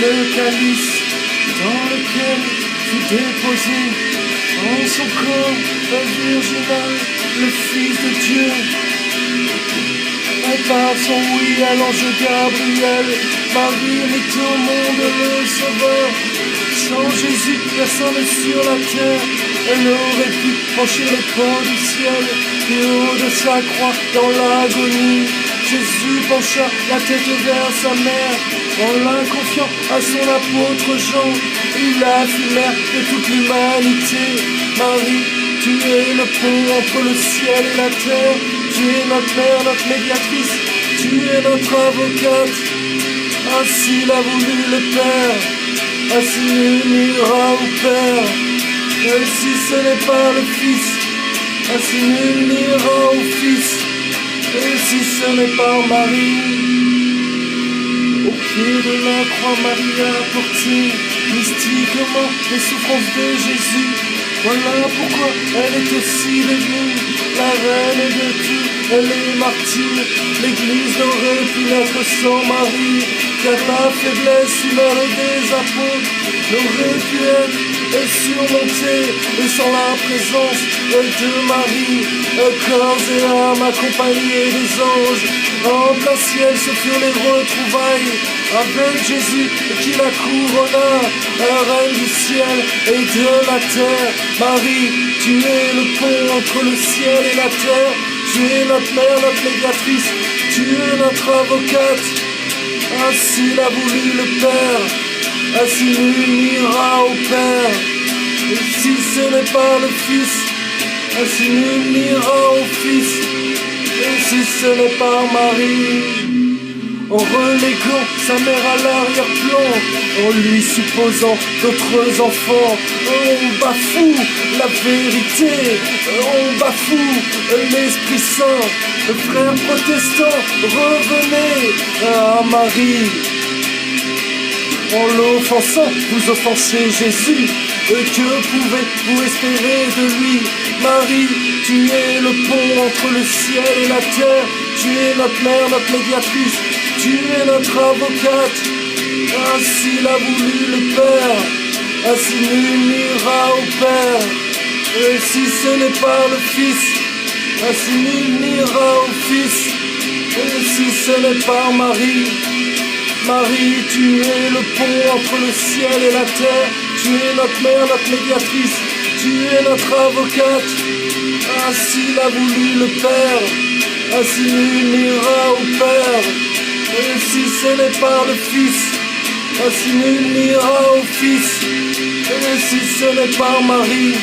le calice dans lequel fut déposé en son corps virginal le Fils de Dieu. Et par son oui à l'ange Gabriel, Marie mit au monde le Sauveur. Sans Jésus, personne sur la terre, elle aurait pu franchir les ports du ciel. Et haut de sa croix, dans l'agonie, Jésus pencha la tête vers sa mère. En la confiant à son apôtre Jean, il a fut mère de toute l'humanité. Marie, tu es le pont entre le ciel et la terre. Tu es notre mère, notre médiatrice, tu es notre avocate. Ainsi l'a voulu le Père, ainsi l'unira au Père. Et si ce n'est pas le Fils, ainsi l'unira au Fils. Et si ce n'est pas Marie, au pied de la croix, Marie a porté mystiquement les souffrances de Jésus. Voilà pourquoi elle est aussi devenue la reine de tout, elle est martyre. L'Église n'aurait pu naître sans Marie, car la faiblesse humaine des apôtres n'aurait pu être surmontée. Et sans la présence de Marie, corps et âme accompagnés des anges, en plein ciel ce furent les retrouvailles avec Jésus qui la couronna, reine du ciel et de la terre. Marie, tu es le pont entre le ciel et la terre. Tu es notre mère, notre médiatrice, tu es notre avocate. Ainsi l'a voulu le Père, ainsi l'unira au Père. Et si ce n'est pas le Fils, ainsi l'unira au Fils. Et si ce n'est pas Marie, en reléguant sa mère à l'arrière-plan, en lui supposant d'autres enfants, on bafoue la vérité, on bafoue l'Esprit Saint. Frères protestants, revenez à Marie. En l'offensant, vous offensez Jésus. Que pouvez-vous espérer de lui? Marie, tu es le pont entre le ciel et la terre. Tu es notre mère, notre médiatrice, tu es notre avocate. Ainsi l'a voulu le Père, ainsi l'unira au Père. Et si ce n'est pas le Fils, ainsi l'unira au Fils. Et si ce n'est pas Marie, Marie, tu es le pont entre le ciel et la terre. Tu es notre mère, notre médiatrice, tu es notre avocate. Ainsi l'a voulu le Père, ainsi l'unira au Père. Et si ce n'est pas le Fils, ainsi l'unira au Fils. Et si ce n'est pas Marie,